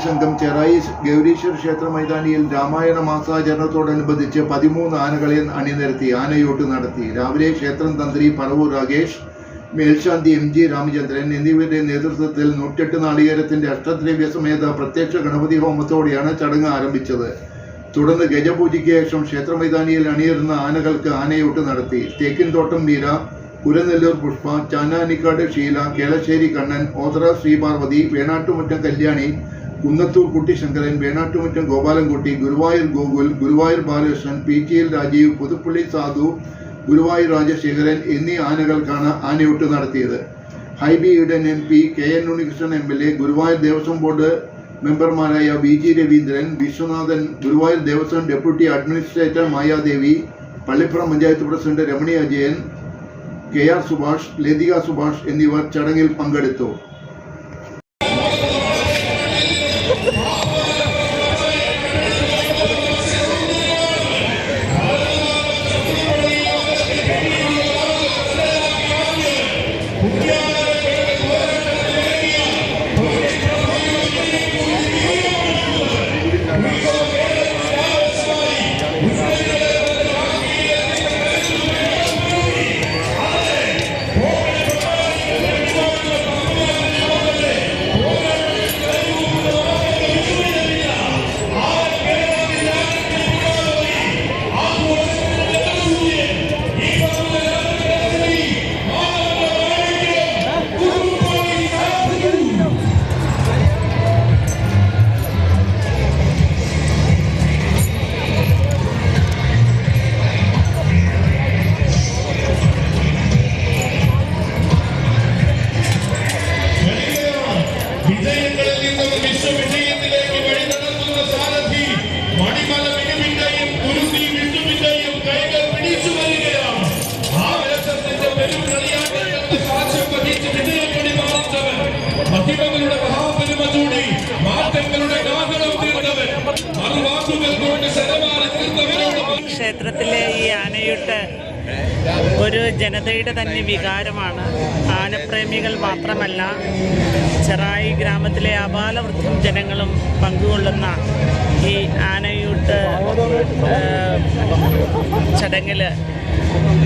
സംഘം ചെറായി ഗൗരീശ്വര ക്ഷേത്ര മൈതാനിയിൽ രാമായണ മാസാചരണത്തോടനുബന്ധിച്ച് 13 ആനകളെ അണിനിരത്തി ആനയോട്ട് നടത്തി. രാവിലെ ക്ഷേത്രം തന്ത്രി പറവൂർ രാകേഷ്, മേൽശാന്തി MG രാമചന്ദ്രൻ എന്നിവരുടെ നേതൃത്വത്തിൽ 108 നാളികേരത്തിന്റെ അഷ്ടദ്രവ്യ സമേത പ്രത്യക്ഷ ഗണപതി ഹോമത്തോടെയാണ് ചടങ്ങ് ആരംഭിച്ചത്. തുടർന്ന് ഗജപൂജയ്ക്ക് ശേഷം ക്ഷേത്ര മൈതാനിയിൽ അണിയിരുന്ന ആനകൾക്ക് ആനയോട്ട് നടത്തി. തേക്കിൻതോട്ടം വീര, കുരനെല്ലൂർ പുഷ്പ, ചാനാനിക്കാട് ഷീല, കേളശ്ശേരി കണ്ണൻ, ഓതറ ശ്രീപാർവതി, വേണാട്ടുമുറ്റം കല്യാണി, കുന്നത്തൂർ കുട്ടിശങ്കരൻ, വേണാട്ടുമുറ്റം ഗോപാലൻകുട്ടി, ഗുരുവായൂർ ഗോകുൽ, ഗുരുവായൂർ ബാലകൃഷ്ണൻ, PTL രാജീവ്, പുതുപ്പള്ളി സാധു, ഗുരുവായൂർ രാജശേഖരൻ എന്നീ ആനകൾക്കാണ് ആനയോട്ട് നടത്തിയത്. Hibi Eden MP, KN Unnikrishnan MLA, Guruvayur Devaswom board മെമ്പർമാരായ VG Raveendran, Viswanathan, Guruvayur Devaswom deputy administrator Mayadevi, Pallippuram panchayat president Ramani Ajayan, KR Subhash, Lathika Subhash എന്നിവർ ചടങ്ങിൽ പങ്കെടുത്തു. ക്ഷേത്രത്തിലെ ഈ ആനയൂട്ട് ഒരു ജനതയുടെ തന്നെ വികാരമാണ്. ആനപ്രേമികൾ മാത്രമല്ല, ചെറായി ഗ്രാമത്തിലെ ആബാലവൃദ്ധം ജനങ്ങളും പങ്കുകൊള്ളുന്ന ഈ ആനയൂട്ട് ചടങ്ങിൽ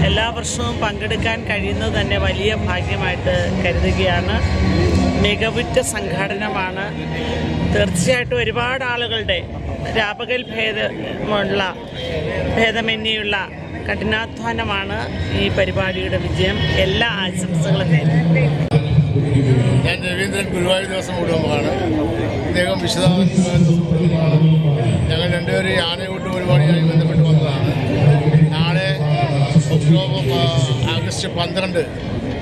എല്ലാ വർഷവും പങ്കെടുക്കാൻ കഴിയുന്നത് തന്നെ വലിയ ഭാഗ്യമായിട്ട് കരുതുകയാണ്. മികവുറ്റ സംഘാടനമാണ്. തീർച്ചയായിട്ടും ഒരുപാട് ആളുകളുടെ രാപകൽ ഭേദമന്യുള്ള കഠിനാധ്വാനമാണ് ഈ പരിപാടിയുടെ വിജയം. എല്ലാ ആശംസകളും നേരുന്നു. ഞാൻ രവീന്ദ്രൻ, ഗുരുവായൂർ ദിവസം കുടുംബമാണ്. ഇദ്ദേഹം വിശദമാണ്. ഞങ്ങൾ രണ്ടുപേരും ഈ ആനയൂട്ട് പരിപാടിയുമായി ബന്ധപ്പെട്ട് വന്നതാണ്. നാളെ ആഗസ്റ്റ് 12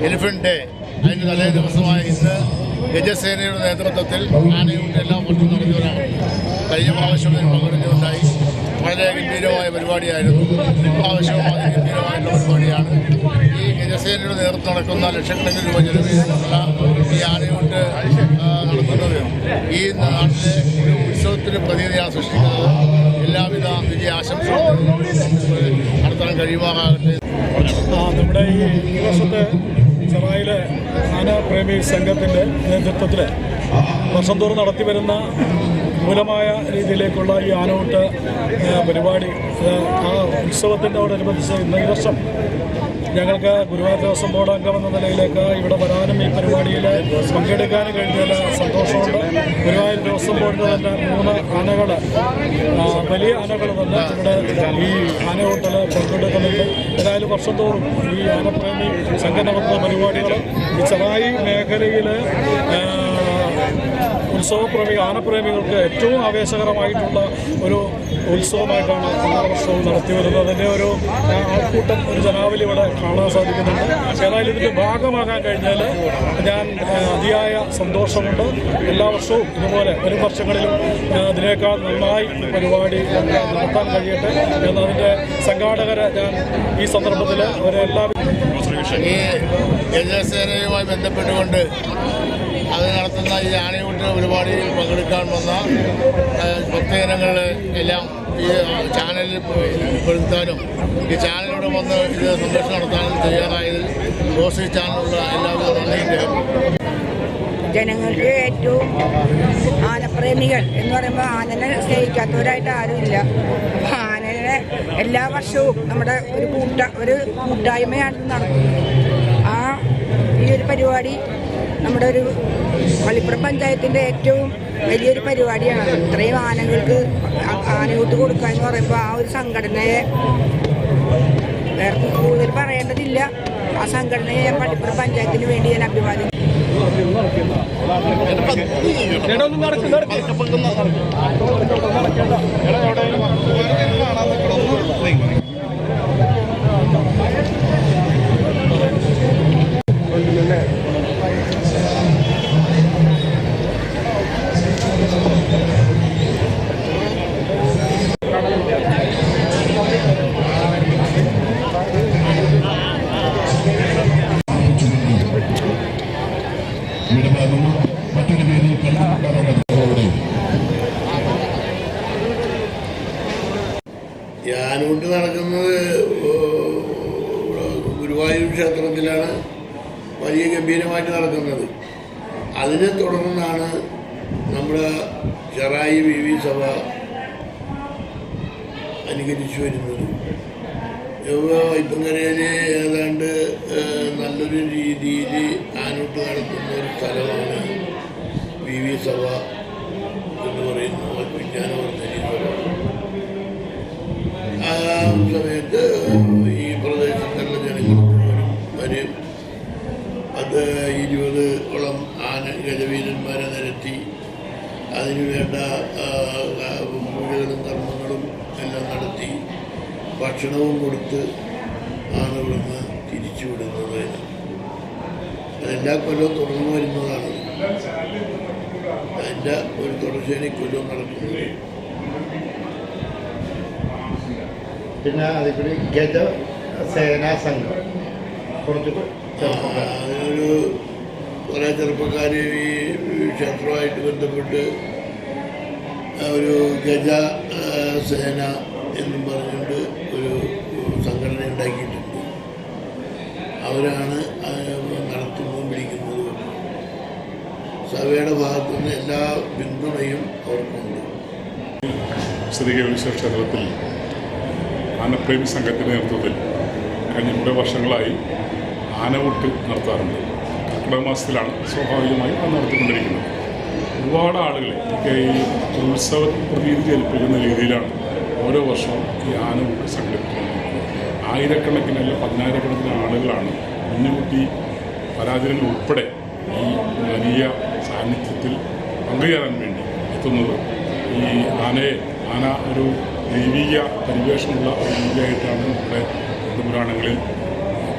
എലിഫന്റ് ഡേ. അതിന് തലേ ദിവസമായ ഇന്ന് ഗജസേനയുടെ നേതൃത്വത്തിൽ ആനയൂട്ട് എല്ലാ വർഷവും നടത്തിയവരാണ്. കഴിഞ്ഞ പ്രാവശ്യം പങ്കെടുക്കുകയുണ്ടായി. വളരെ ഗംഭീരമായ പരിപാടിയായിരുന്നു. ഇപ്രാവശ്യവും അതിഗംഭീരമായിട്ടുള്ള പരിപാടിയാണ്. ഈ ഗജസേനയുടെ നേതൃത്വം നടക്കുന്ന ലക്ഷക്കണക്കിന് രൂപ ചെലവിലുള്ള ഈ ആനയൂട്ട് നടത്തുന്നത് ഈ നാട്ടിലെ ഒരു ഉത്സവത്തിന് പ്രതീതിയാണ് സൃഷ്ടിക്കുന്നത്. എല്ലാവിധ വിജയാശംസകളും നടത്താൻ കഴിയുമാറാകട്ടെ. നമ്മുടെ ഈ വർഷത്തെ ചെറായിലെ ആനപ്രേമി സംഘത്തിൻ്റെ നേതൃത്വത്തിൽ വർഷം തോറും നടത്തി വരുന്ന മൂലമായ രീതിയിലേക്കുള്ള ഈ ആനയൂട്ട് പരിപാടി ആ ഉത്സവത്തിനോടനുബന്ധിച്ച് ഈ വർഷം ഞങ്ങൾക്ക് ഗുരുവായൂർ ദേവസ്വം ബോർഡ് അംഗമെന്ന നിലയിലേക്ക് ഇവിടെ വരാനും ഈ പരിപാടിയിൽ പങ്കെടുക്കാനും കഴിഞ്ഞതിൽ സന്തോഷമുണ്ട്. ഗുരുവായൂർ ദേവസ്വം ബോർഡിന് തന്നെ 3 ആനകൾ, വലിയ ആനകൾ തന്നെ ഇവിടെ ഈ ആനയൂട്ടിൽ പങ്കെടുക്കുന്നുണ്ട്. ഏതായാലും വർഷം തോറും ഈ ആനപ്രേമി സംഘടന പരിപാടികൾ ഈ ചെറായി മേഖലയിൽ ആനപ്രേമികൾക്ക് ഏറ്റവും ആവേശകരമായിട്ടുള്ള ഒരു ഉത്സവമായിട്ടാണ് എല്ലാ വർഷവും നടത്തി വരുന്നത്. അതിൻ്റെ ഒരു ആൾക്കൂട്ടം, ഒരു ജനാവലി ഇവിടെ കാണാൻ സാധിക്കുന്നുണ്ട്. ഏതായാലും ഇതിൻ്റെ ഭാഗമാകാൻ കഴിഞ്ഞാൽ ഞാൻ അതിയായ സന്തോഷമുണ്ട്. എല്ലാ വർഷവും ഇതുപോലെ വരും വർഷങ്ങളിലും ഇതിനേക്കാൾ നന്നായി പരിപാടി നടത്താൻ കഴിയട്ടെ എന്നതിൻ്റെ സംഘാടകരെ ഞാൻ ഈ സന്ദർഭത്തിൽ അവരെല്ലാവരും ഈ ഗജസേനയുമായി ബന്ധപ്പെട്ടുകൊണ്ട് അത് നടത്തുന്ന ഈ ആനയൂട്ട് പരിപാടിയിൽ പങ്കെടുക്കാൻ വന്ന ഭക്തജനങ്ങൾ എല്ലാം ഈ ചാനലിൽ പെടുത്താനും ഈ ചാനലിലൂടെ വന്ന് ഇത് സന്ദർശനം നടത്താനും തയ്യാറായതിൽ റോസി ചാനലുള്ള എല്ലാവിധ നന്ദിയും. ജനങ്ങൾക്ക് ഏറ്റവും ആനപ്രേമികൾ എന്ന് പറയുമ്പോൾ ആനനെ സ്നേഹിക്കാത്തവരായിട്ട് ആരുമില്ല. ആനനെ എല്ലാ വർഷവും നമ്മുടെ ഒരു കൂട്ടായ്മയാണ് നടത്തുന്നത്. ഈ ഒരു പരിപാടി നമ്മുടെ ഒരു പള്ളിപ്പുറം പഞ്ചായത്തിൻ്റെ ഏറ്റവും വലിയൊരു പരിപാടിയാണ്. ഇത്രയും ആനകൾക്ക് ആനയൂട്ട് കൊടുക്കുക എന്ന് പറയുമ്പോൾ ആ ഒരു സംഘടനയെ വേറെ കൂടുതൽ പറയേണ്ടതില്ല. ആ സംഘടനയെ ഞാൻ പള്ളിപ്പുറം പഞ്ചായത്തിന് വേണ്ടി ഞാൻ അഭിവാദിക്കുന്നു. ആനയൂട്ട് നടക്കുന്നത് ഗുരുവായൂർ ക്ഷേത്രത്തിലാണ് വലിയ ഗംഭീരമായിട്ട് നടക്കുന്നത്. അതിനെ തുടർന്നാണ് നമ്മുടെ ചെറായി VV സഭ അനുകരിച്ചു വരുന്നത്. ഇപ്പങ്കരയിൽ ഏതാണ്ട് നല്ലൊരു രീതിയിൽ ആനയൂട്ട് നടത്തുന്ന ഒരു സ്ഥലമാണ് VV സഭ എന്ന് പറയുന്ന വിജ്ഞാനവർദ്ധനി സഭ. ആ സമയത്ത് ഈ പ്രദേശത്തുള്ള ജനങ്ങൾ വരും. അത് 20ഓളം ഗജവീരന്മാരെ നിരത്തി അതിനുവേണ്ട പൂജകളും കർമ്മങ്ങളും എല്ലാം നടത്തി ഭക്ഷണവും കൊടുത്ത് ആണ് ഇവിടുന്ന് തിരിച്ചുവിടുന്നത്. അതെല്ലാ കൊല്ലവും തുടർന്നു വരുന്നതാണ്. അതിൻ്റെ ഒരു തുടർച്ചയാണ് ഈ കൊല്ലവും നടക്കുന്നത്. പിന്നെ അതിൽക്കൂടി ഗജസേനാ സംഘം അതിനൊരു കുറേ ചെറുപ്പക്കാർ ഈ ക്ഷേത്രവുമായിട്ട് ബന്ധപ്പെട്ട് ഒരു ഗജ സേന എന്നും പറഞ്ഞുകൊണ്ട് ഒരു സംഘടന ഉണ്ടാക്കിയിട്ടുണ്ട്. അവരാണ് നടത്തുന്നതും പിടിക്കുന്നതും. സഭയുടെ ഭാഗത്തുനിന്ന് എല്ലാ പിന്തുണയും അവർക്കുണ്ട്. ശ്രീ ക്ഷേത്രത്തിൽ ആനപ്രേമി സംഘത്തിൻ്റെ നേതൃത്വത്തിൽ കഴിഞ്ഞ കുറേ വർഷങ്ങളായി ആനയൂട്ട് നടത്താറുണ്ട്. കർക്കിടക മാസത്തിലാണ് സ്വാഭാവികമായി അത് നടത്തിക്കൊണ്ടിരിക്കുന്നത്. ഒരുപാട് ആളുകളെ ഈ ഉത്സവ പ്രതീതി ജനിപ്പിക്കുന്ന രീതിയിലാണ് ഓരോ വർഷവും ഈ ആനയൂട്ട് സംഘടിപ്പിക്കുന്നത്. ആയിരക്കണക്കിനല്ല 10,000-കണക്കിന് ആളുകളാണ് കുഞ്ഞുകുട്ടി പരാജയങ്ങൾ ഉൾപ്പെടെ ഈ വലിയ സാന്നിധ്യത്തിൽ പങ്കുചേരാൻ വേണ്ടി എത്തുന്നത്. ഈ ആന ഒരു ദൈവിക പരിവേഷമുള്ള ഒരു ജീവിയായിട്ടാണ് നമ്മുടെ ഹിന്ദുപുരാണങ്ങളിൽ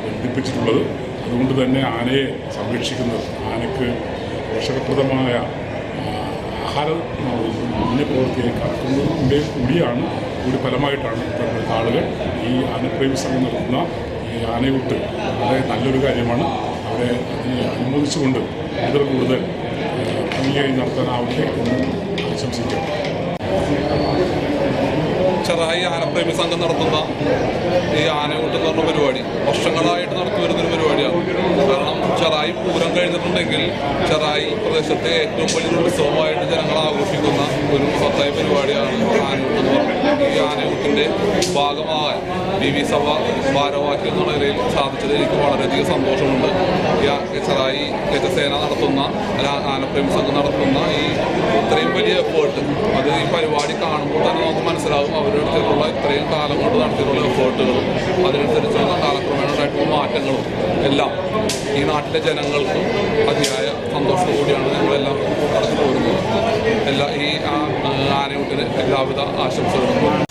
ബന്ധിപ്പിച്ചിട്ടുള്ളത്. അതുകൊണ്ട് തന്നെ ആനയെ സംരക്ഷിക്കുന്നത്, ആനയ്ക്ക് പോഷകപ്രദമായ ആഹാര പുണ്യപ്രവൃത്തിയായി കടക്കുന്നതിൻ്റെ കൂടി ഫലമായിട്ടാണ് ഇപ്പോഴത്തെ ആളുകൾ ഈ ആനപ്രേമി സംഘം നടത്തുന്ന ഈ ആനയൂട്ട് വളരെ നല്ലൊരു കാര്യമാണ്. അവരെ അതിനെ അനുമോദിച്ചുകൊണ്ട് കൂടുതൽ ഭംഗിയായി നടത്താനാവട്ടെ എന്ന് ആശംസിക്കാം. ചെറായി ആനപ്രേമി സംഘം നടത്തുന്ന ഈ ആനയൂട്ട് എന്ന് പറഞ്ഞ പരിപാടി വർഷങ്ങളായിട്ട് നടത്തി വരുന്നൊരു പരിപാടിയാണ്. കാരണം ചെറായി പൂരം കഴിഞ്ഞിട്ടുണ്ടെങ്കിൽ ചെറായി പ്രദേശത്തെ ഏറ്റവും വലിയൊരു ഉത്സവമായിട്ട് ജനങ്ങൾ ആഘോഷിക്കുന്ന ഒരു മഹത്തായ പരിപാടിയാണ് ആനയൂട്ട് എന്ന് പറയുന്നത്. ഈ ആനയൂട്ടിൻ്റെ ഭാഗമായ VV സഭ ഭാരവാഹി എന്നുള്ള നിലയിൽ സാധിച്ചത് എനിക്ക് വളരെയധികം സന്തോഷമുണ്ട്. ഈ ചെറായി ഗജസേന നടത്തുന്ന ആനപ്രേമി സംഘം നടത്തുന്ന ഈ ഇത്രയും വലിയ എഫേർട്ട്, അത് ഈ പരിപാടി കാണുമ്പോൾ തന്നെ നമുക്ക് മനസ്സിലാവും അവരെടുത്തിട്ടുള്ള ഇത്രയും കാലം കൊണ്ട് നടത്തിയിട്ടുള്ള എഫേർട്ടുകളും അതിനനുസരിച്ചുള്ള കാലക്രമേണ ഉണ്ടായിട്ടുള്ള മാറ്റങ്ങളും എല്ലാം ഈ നാട്ടിലെ ജനങ്ങൾക്കും അതിയായ സന്തോഷത്തോടു കൂടിയാണ് ഞങ്ങളെല്ലാം നടത്തി പോരുന്നത്. ഈ ആനയൂട്ടിന് എല്ലാവിധ ആശംസകളും.